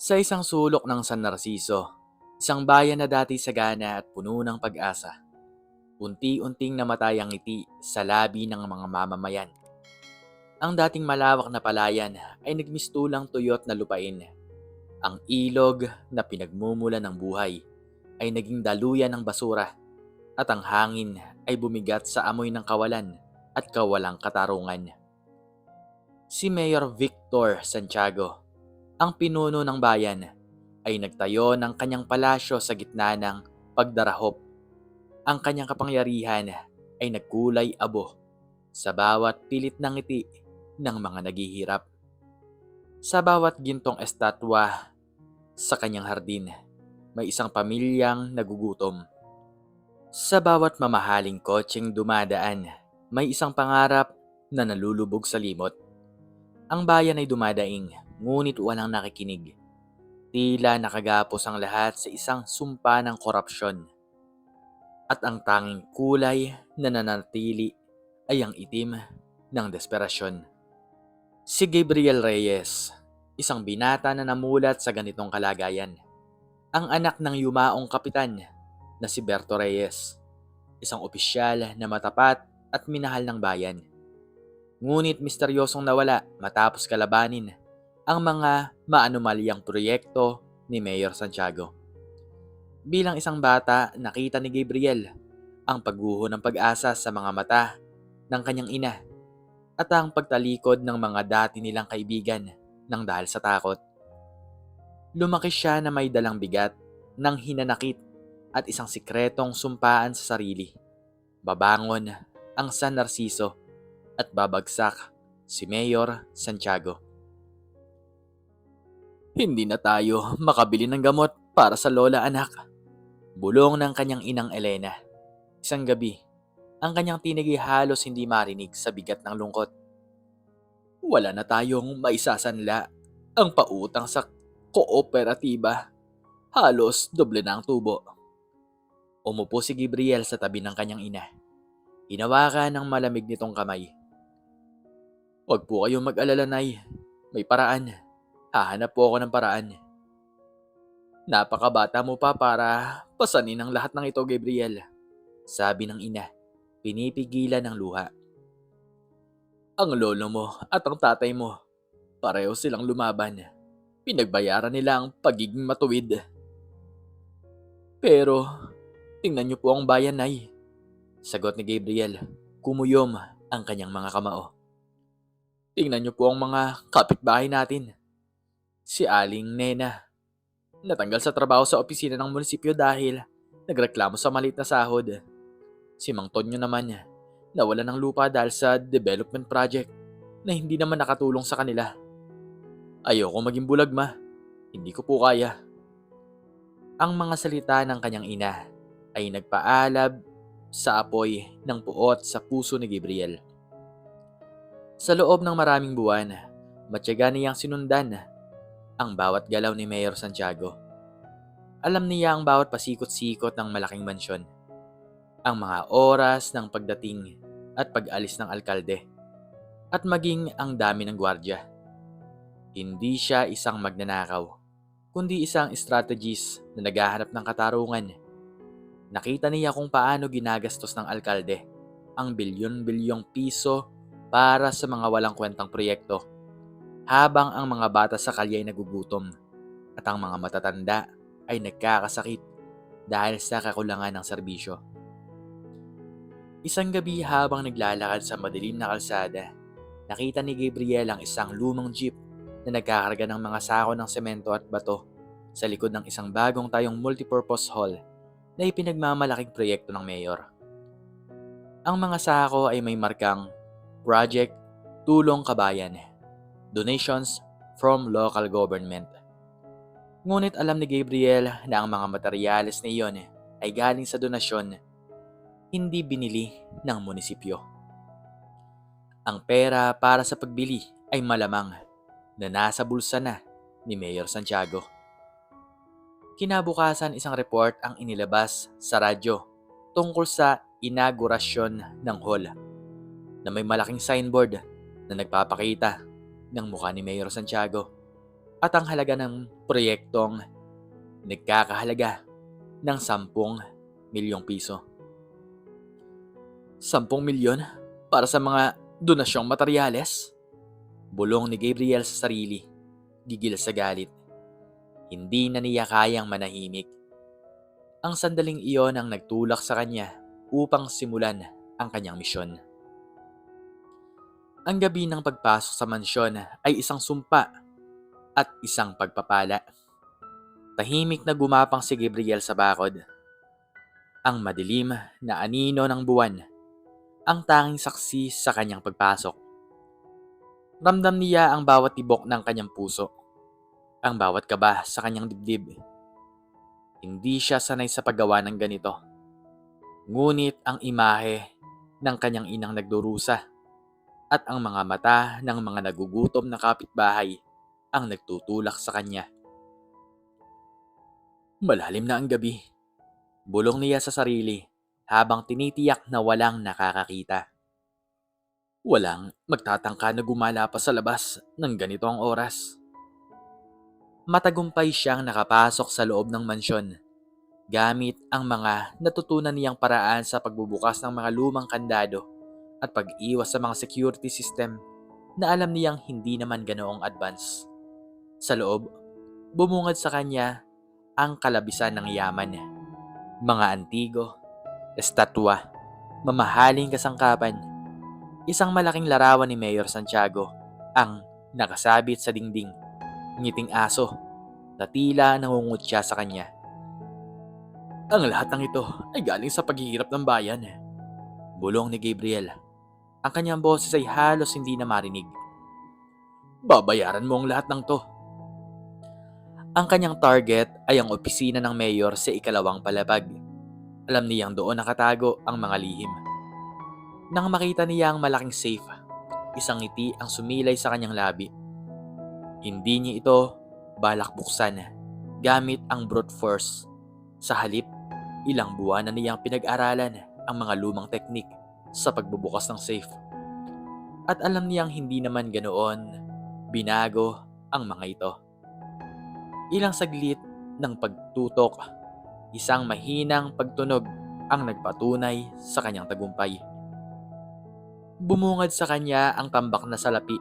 Sa isang sulok ng San Narciso, isang bayan na dati sagana at puno ng pag-asa, unti-unting namatay ang ngiti sa labi ng mga mamamayan. Ang dating malawak na palayan ay nagmistulang tuyot na lupain. Ang ilog na pinagmumulan ng buhay ay naging daluyan ng basura at ang hangin ay bumigat sa amoy ng kawalan at kawalang katarungan. Si Mayor Victor Santiago, ang pinuno ng bayan, ay nagtayo ng kanyang palasyo sa gitna ng pagdarahop. Ang kanyang kapangyarihan ay nagkulay abo sa bawat pilit ng ngiti ng mga naghihirap. Sa bawat gintong estatwa sa kanyang hardin, may isang pamilyang nagugutom. Sa bawat mamahaling kotseng dumadaan, may isang pangarap na nalulubog sa limot. Ang bayan ay dumadaing, ngunit walang nakikinig. Tila nakagapos ang lahat sa isang sumpa ng korupsyon. At ang tanging kulay na nananatili ay ang itim ng desperasyon. Si Gabriel Reyes, isang binata na namulat sa ganitong kalagayan. Ang anak ng yumaong kapitan na si Berto Reyes, isang opisyal na matapat at minahal ng bayan. Ngunit misteryosong nawala matapos kalabanin ang mga maanumalyang proyekto ni Mayor Santiago. Bilang isang bata, nakita ni Gabriel ang pagguho ng pag-asa sa mga mata ng kanyang ina at ang pagtalikod ng mga dati nilang kaibigan ng dahil sa takot. Lumaki siya na may dalang bigat ng hinanakit at isang sikretong sumpaan sa sarili. Babangon ang San Narciso at babagsak si Mayor Santiago. Hindi na tayo makabili ng gamot para sa lola, anak. Bulong ng kanyang inang Elena. Isang gabi, ang kanyang tinig ay halos hindi marinig sa bigat ng lungkot. Wala na tayong maisasanla. Ang pautang sa kooperatiba, halos doble na ang tubo. Umupo si Gabriel sa tabi ng kanyang ina. Hinawakan ng malamig nitong kamay. Huwag po kayong mag-alala, Nay. May paraan. Hahanap po ako ng paraan. Napakabata mo pa para pasanin ang lahat ng ito, Gabriel. Sabi ng ina, pinipigilan ng luha. Ang lolo mo at ang tatay mo, pareho silang lumaban. Pinagbayaran nila ang pagiging matuwid. Pero, tingnan niyo po ang bayan, Nay. Sagot ni Gabriel, kumuyom ang kanyang mga kamao. Tingnan niyo po ang mga kapitbahay natin. Si Aling Nena, natanggal sa trabaho sa opisina ng munisipyo dahil nagreklamo sa maliit na sahod. Si Mang Tonyo naman, nawala ng lupa dahil sa development project na hindi naman nakatulong sa kanila. Ayoko maging bulag, ma. Hindi ko po kaya. Ang mga salita ng kanyang ina ay nagpaalab sa apoy ng puot sa puso ni Gabriel. Sa loob ng maraming buwan, matyaga niyang sinundan ang bawat galaw ni Mayor Santiago. Alam niya ang bawat pasikot-sikot ng malaking mansyon, ang mga oras ng pagdating at pag-alis ng alkalde, at maging ang dami ng gwardya. Hindi siya isang magnanakaw, kundi isang strategist na naghahanap ng katarungan. Nakita niya kung paano ginagastos ng alkalde ang bilyon-bilyong piso para sa mga walang kwentang proyekto, habang ang mga bata sa kalye ay nagugutom at ang mga matatanda ay nagkakasakit dahil sa kakulangan ng serbisyo. Isang gabi habang naglalakad sa madilim na kalsada, nakita ni Gabriel ang isang lumang jeep na nagkakarga ng mga sako ng semento at bato sa likod ng isang bagong tayong multipurpose hall na ipinagmamalaking proyekto ng mayor. Ang mga sako ay may markang Project Tulong Kabayan, Donations from Local Government. Ngunit alam ni Gabriel na ang mga materyales na iyon ay galing sa donasyon, hindi binili ng munisipyo. Ang pera para sa pagbili ay malamang na nasa bulsa na ni Mayor Santiago. Kinabukasan, isang report ang inilabas sa radyo tungkol sa inaugurasyon ng hall na may malaking signboard na nagpapakita ng mukha ni Mayor Santiago. at ang halaga ng proyektong nagkakahalaga ng 10 milyong piso. 10 milyon para sa mga donasyong materyales? Bulong ni Gabriel sa sarili, gigil sa galit. Hindi na niya kayang manahimik. Ang sandaling iyon ang nagtulak sa kanya upang simulan ang kanyang misyon. Ang gabi ng pagpasok sa mansyon ay isang sumpa at isang pagpapala. Tahimik na gumapang si Gabriel sa bakod. Ang madilim na anino ng buwan ang tanging saksi sa kanyang pagpasok. Ramdam niya ang bawat tibok ng kanyang puso, ang bawat kaba sa kanyang dibdib. Hindi siya sanay sa paggawa ng ganito. Ngunit ang imahe ng kanyang inang nagdurusa at ang mga mata ng mga nagugutom na kapitbahay ang nagtutulak sa kanya. Malalim na ang gabi. Bulong niya sa sarili habang tinitiyak na walang nakakakita. Walang magtatangka na gumala pa sa labas ng ganito ang oras. Matagumpay siyang nakapasok sa loob ng mansyon gamit ang mga natutunan niyang paraan sa pagbubukas ng mga lumang kandado at pag-iwas sa mga security system na alam niyang hindi naman ganoong advance. Sa loob, bumungad sa kanya ang kalabisan ng yaman, mga antigo, estatwa, mamahaling kasangkapan. Isang malaking larawan ni Mayor Santiago ang nakasabit sa dingding, ngiting aso na tila nangungutya sa kanya. Ang lahat ng ito ay galing sa paghihirap ng bayan. Bulong ni Gabriel. Ang kanyang boses ay halos hindi na marinig. Babayaran mo ang lahat ng to. Ang kanyang target ay ang opisina ng mayor sa ikalawang palapag. Alam niyang doon nakatago ang mga lihim. Nang makita niya ang malaking safe, isang ngiti ang sumilay sa kanyang labi. Hindi niya ito balak buksan gamit ang brute force. Sa halip, ilang buwan na niyang pinag-aralan ang mga lumang teknik sa pagbubukas ng safe. At alam niyang hindi naman ganoon binago ang mga ito. Ilang saglit ng pagtutok, isang mahinang pagtunog ang nagpatunay sa kanyang tagumpay. Bumungad sa kanya ang tambak na salapi,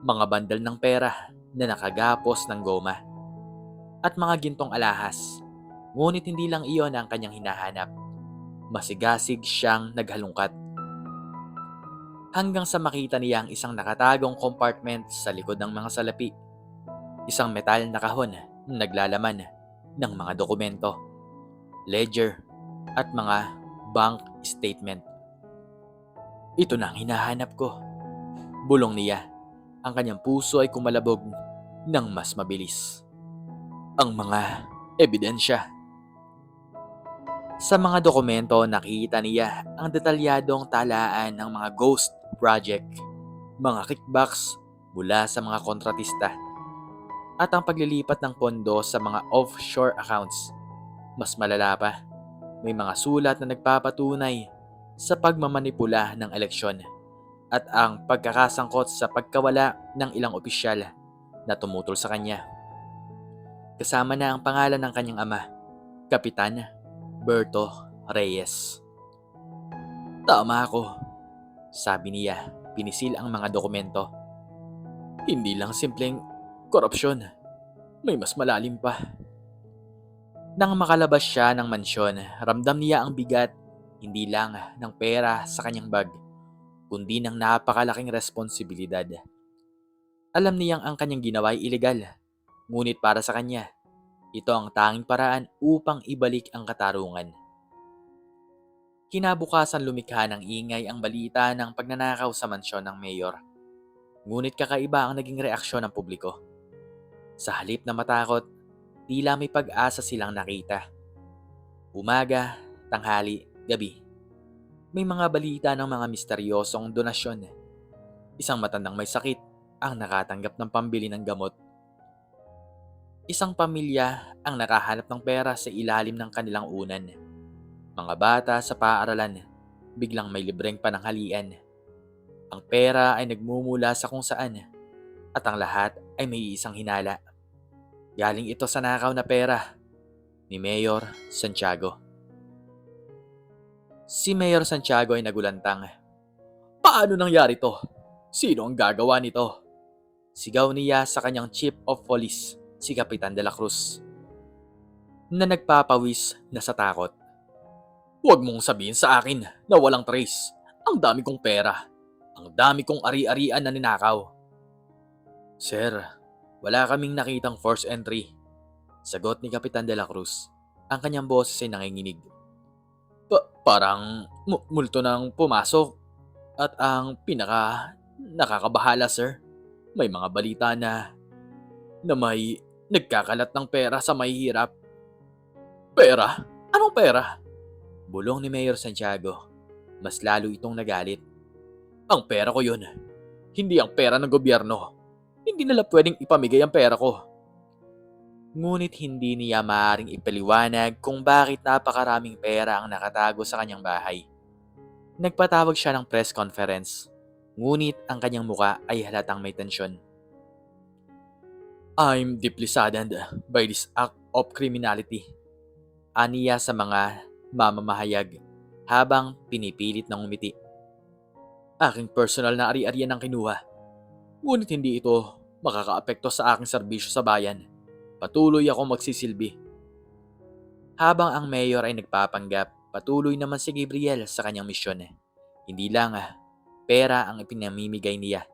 mga bandal ng pera na nakagapos ng goma, at mga gintong alahas. Ngunit hindi lang iyon ang kanyang hinahanap. Masigasig siyang naghalungkat. Hanggang sa makita niya ang isang nakatagong compartment sa likod ng mga salapi. Isang metal na kahon na naglalaman ng mga dokumento, ledger, at mga bank statement. Ito na ang hinahanap ko. Bulong niya. Ang kanyang puso ay kumalabog ng mas mabilis. Ang mga ebidensya. Sa mga dokumento, nakita niya ang detalyadong talaan ng mga ghost project, mga kickbacks mula sa mga kontratista, at ang paglilipat ng pondo sa mga offshore accounts. Mas malala pa, may mga sulat na nagpapatunay sa pagmamanipula ng eleksyon at ang pagkakasangkot sa pagkawala ng ilang opisyal na tumutol sa kanya. Kasama na ang pangalan ng kanyang ama, Kapitan Berto Reyes. Tama ako, sabi niya, pinisil ang mga dokumento. Hindi lang simpleng korupsyon, may mas malalim pa. Nang makalabas siya ng mansyon, ramdam niya ang bigat, hindi lang ng pera sa kanyang bag, kundi ng napakalaking responsibilidad. Alam niyang ang kanyang ginawa ay ilegal, ngunit para sa kanya, ito ang tanging paraan upang ibalik ang katarungan. Kinabukasan lumikha ng ingay ang balita ng pagnanakaw sa mansyon ng mayor. Ngunit kakaiba ang naging reaksyon ng publiko. Sa halip na matakot, tila may pag-asa silang nakita. Umaga, tanghali, gabi. May mga balita ng mga misteryosong donasyon. Isang matandang may sakit ang nakatanggap ng pambili ng gamot. Isang pamilya ang nakahanap ng pera sa ilalim ng kanilang unan. Mga bata sa paaralan, biglang may libreng pananghalian. Ang pera ay nagmumula sa kung saan at ang lahat ay may isang hinala. Galing ito sa nakaw na pera ni Mayor Santiago. Si Mayor Santiago ay nagulantang. Paano nangyari to? Sino ang gagawa nito? Sigaw niya sa kanyang Chief of Police, si Kapitan de la Cruz, na nagpapawis na sa takot. Huwag mong sabihin sa akin na walang trace. Ang dami kong pera. Ang dami kong ari-arian na ninakaw. Sir, wala kaming nakitang force entry. Sagot ni Kapitan de la Cruz. Ang kanyang boses ay nanginginig. Parang multo nang pumasok. At ang pinaka nakakabahala, sir, may mga balita na may nagkakalat ng pera sa mahihirap. Pera? Anong pera? Bulong ni Mayor Santiago. Mas lalo itong nagalit. Ang pera ko yun. Hindi ang pera ng gobyerno. Hindi nila pwedeng ipamigay ang pera ko. Ngunit hindi niya maaaring ipaliwanag kung bakit napakaraming pera ang nakatago sa kanyang bahay. Nagpatawag siya ng press conference, ngunit ang kanyang muka ay halatang may tensyon. I'm deeply saddened by this act of criminality. Aniya sa mga mamamahayag habang pinipilit ng umiti. Aking personal na ari-arian ang kinuha, ngunit hindi ito makakaapekto sa aking serbisyo sa bayan. Patuloy akong magsisilbi. Habang ang mayor ay nagpapanggap, patuloy naman si Gabriel sa kanyang misyon. Hindi lang pera ang ipinamimigay niya,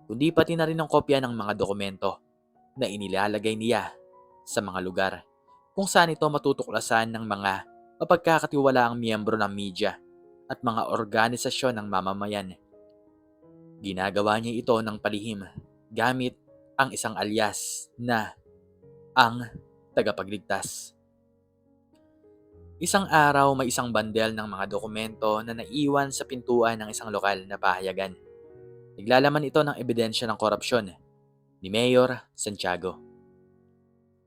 kundi pati na rin ang kopya ng mga dokumento na inilalagay niya sa mga lugar kung saan ito matutuklasan ng mga mapagkakatiwalaang miyembro ng media at mga organisasyon ng mamamayan. Ginagawa niya ito ng palihim gamit ang isang alias na ang tagapagligtas. Isang araw may isang bandel ng mga dokumento na naiwan sa pintuan ng isang lokal na pahayagan. Naglalaman ito ng ebidensya ng korupsyon ni Mayor Santiago.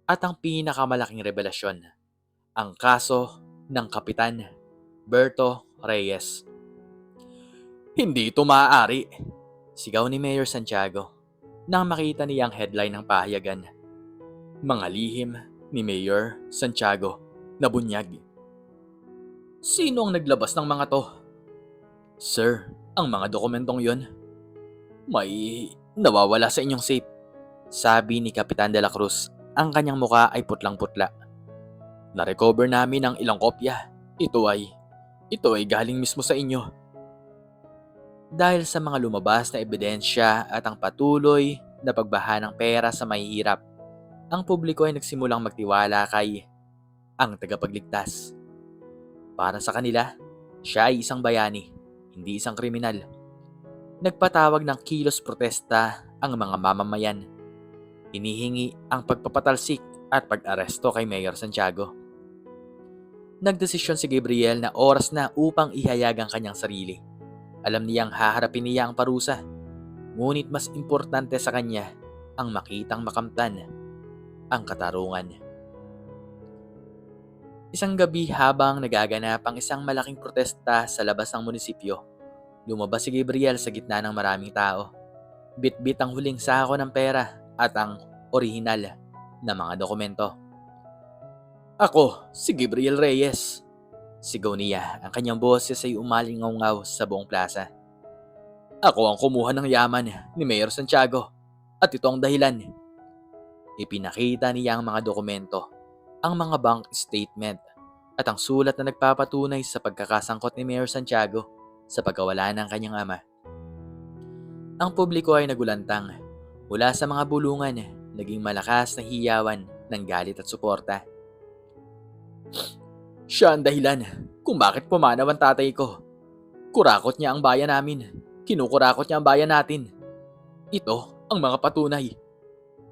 At ang pinakamalaking revelasyon, ang kaso ng Kapitan Berto Reyes. Hindi ito maaari, sigaw ni Mayor Santiago nang makita niya ang headline ng pahayagan. Mga lihim ni Mayor Santiago na bunyag. Sino ang naglabas ng mga to? Sir, ang mga dokumentong yon may nawawala sa inyong safe, sabi ni Kapitan de la Cruz. Ang kanyang muka ay putlang-putla. Na-recover namin ang ilang kopya. Ito ay galing mismo sa inyo. Dahil sa mga lumabas na ebidensya at ang patuloy na pagbaha ng pera sa mahihirap, ang publiko ay nagsimulang magtiwala kay ang tagapagligtas. Para sa kanila, siya ay isang bayani, hindi isang kriminal. Nagpatawag ng kilos protesta ang mga mamamayan. Hinihingi ang pagpapatalsik at pag-aresto kay Mayor Santiago. Nagdesisyon si Gabriel na oras na upang ihayag ang kanyang sarili. Alam niyang haharapin niya ang parusa, ngunit mas importante sa kanya ang makitang makamtan ang katarungan. Isang gabi habang nagaganap ang isang malaking protesta sa labas ng munisipyo, lumabas si Gabriel sa gitna ng maraming tao. Bit-bit ang huling sako ng pera at ang orihinal na mga dokumento. Ako, si Gabriel Reyes, sigaw niya. Ang kanyang boses ay umalingaw-ngaw sa buong plaza. Ako ang kumuha ng yaman ni Mayor Santiago at ito ang dahilan. Ipinakita niya ang mga dokumento, ang mga bank statement at ang sulat na nagpapatunay sa pagkakasangkot ni Mayor Santiago sa pagkawala ng kanyang ama. Ang publiko ay nagulantang. Mula sa mga bulungan, naging malakas na hiyawan ng galit at suporta. Siya ang dahilan kung bakit pumanaw ang tatay ko. Kurakot niya ang bayan namin. Kinukurakot niya ang bayan natin. Ito ang mga patunay.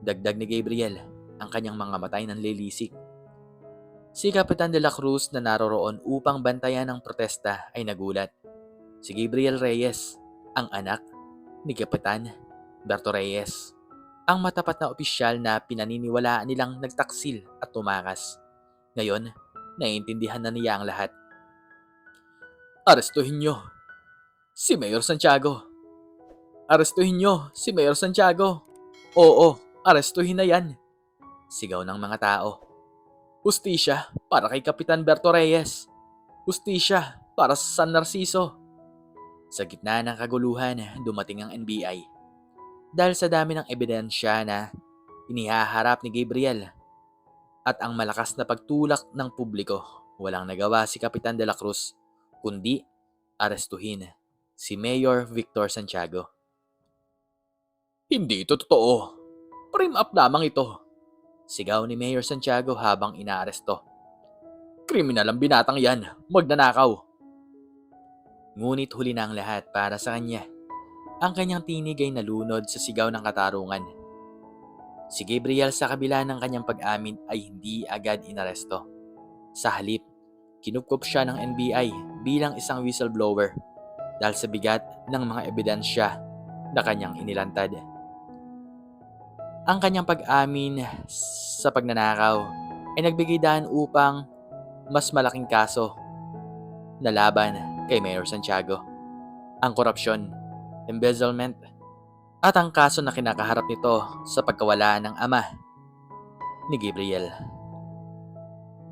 Dagdag ni Gabriel, ang kanyang mga matay ng lilisik. Si Kapitan de la Cruz na naroroon upang bantayan ang protesta ay nagulat. Si Gabriel Reyes, ang anak ni Kapitan Berto Reyes, ang matapat na opisyal na pinaniniwalaan nilang nagtaksil at tumakas. Ngayon, naiintindihan na niya ang lahat. Arestuhin niyo si Mayor Santiago. Arestuhin niyo si Mayor Santiago. Oo, arestuhin na yan. Sigaw ng mga tao. Hustisya para kay Kapitan Berto Reyes. Hustisya para sa San Narciso. Sa gitna ng kaguluhan, dumating ang NBI. Dahil sa dami ng ebidensya na inihaharap ni Gabriel at ang malakas na pagtulak ng publiko, walang nagawa si Kapitan de la Cruz kundi arestuhin si Mayor Victor Santiago. Hindi ito totoo. Frame up lamang ito. Sigaw ni Mayor Santiago habang inaaresto. Kriminal ang binatang yan, magnanakaw. Ngunit huli na ang lahat para sa kanya. Ang kanyang tinig ay nalunod sa sigaw ng katarungan. Si Gabriel sa kabila ng kanyang pag-amin ay hindi agad inaresto. Sa halip, kinupkop siya ng NBI bilang isang whistleblower dahil sa bigat ng mga ebidensya na kanyang inilantad. Ang kanyang pag-amin sa pagnanakaw ay nagbigay daan upang mas malaking kaso na laban kay Mayor Santiago. Ang korupsyon, embezzlement, at ang kaso na kinakaharap nito sa pagkawala ng ama ni Gabriel.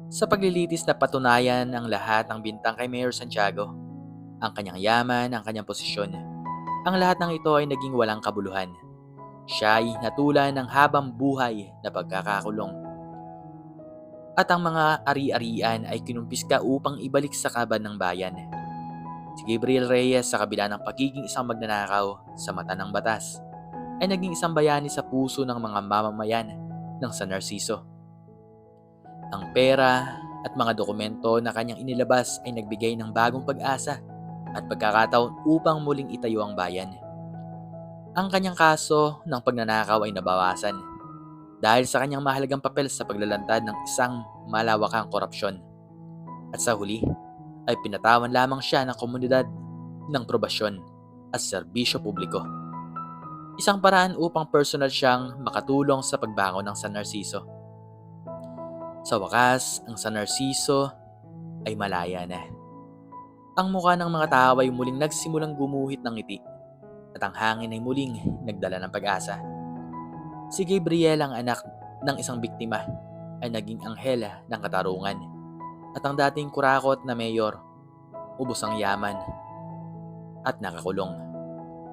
Sa paglilitis na patunayan ang lahat ng bintang kay Mayor Santiago, ang kanyang yaman, ang kanyang posisyon, ang lahat ng ito ay naging walang kabuluhan. Siya ay natulan ng habang buhay na pagkakakulong. At ang mga ari-arian ay kinumpiska upang ibalik sa kaban ng bayan. Si Gabriel Reyes sa kabila ng pagiging isang magnanakaw sa mata ng batas, ay naging isang bayani sa puso ng mga mamamayan ng San Narciso. Ang pera at mga dokumento na kanyang inilabas ay nagbigay ng bagong pag-asa at pagkakataon upang muling itayo ang bayan. Ang kanyang kaso ng pagnanakaw ay nabawasan dahil sa kanyang mahalagang papel sa paglalantad ng isang malawakang korupsyon. At sa huli, ay pinatawan lamang siya ng komunidad ng probasyon at serbisyo publiko. Isang paraan upang personal siyang makatulong sa pagbangon ng San Narciso. Sa wakas, ang San Narciso ay malaya na. Ang mukha ng mga tao ay muling nagsimulang gumuhit ng ngiti at ang hangin ay muling nagdala ng pag-asa. Si Gabriel, ang anak ng isang biktima, ay naging anghel ng katarungan. At ang dating kurakot na mayor, ubos ang yaman at nakakulong,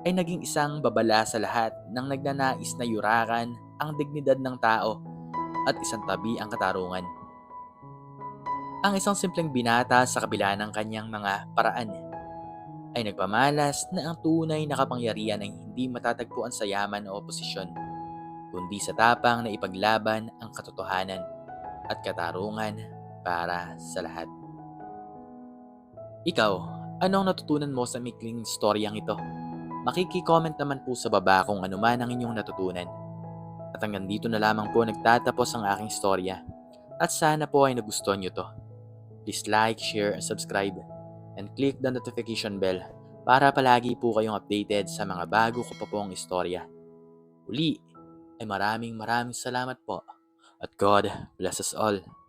ay naging isang babala sa lahat ng nagnanais na yurakan ang dignidad ng tao at isang tabi ang katarungan. Ang isang simpleng binata sa kabila ng kanyang mga paraan ay nagpamalas na ang tunay na kapangyarihan ay hindi matatagpuan sa yaman o posisyon, kundi sa tapang na ipaglaban ang katotohanan at katarungan para sa lahat. Ikaw, anong natutunan mo sa mikling storyang ito? Makiki-comment naman po sa baba kung ano man ang inyong natutunan. At hanggang dito na lamang po nagtatapos ang aking storya. At sana po ay nagustuhan nyo to. Please like, share, and subscribe. And click the notification bell para palagi po kayong updated sa mga bago ko pa pong istorya. Uli ay maraming salamat po. At God bless us all.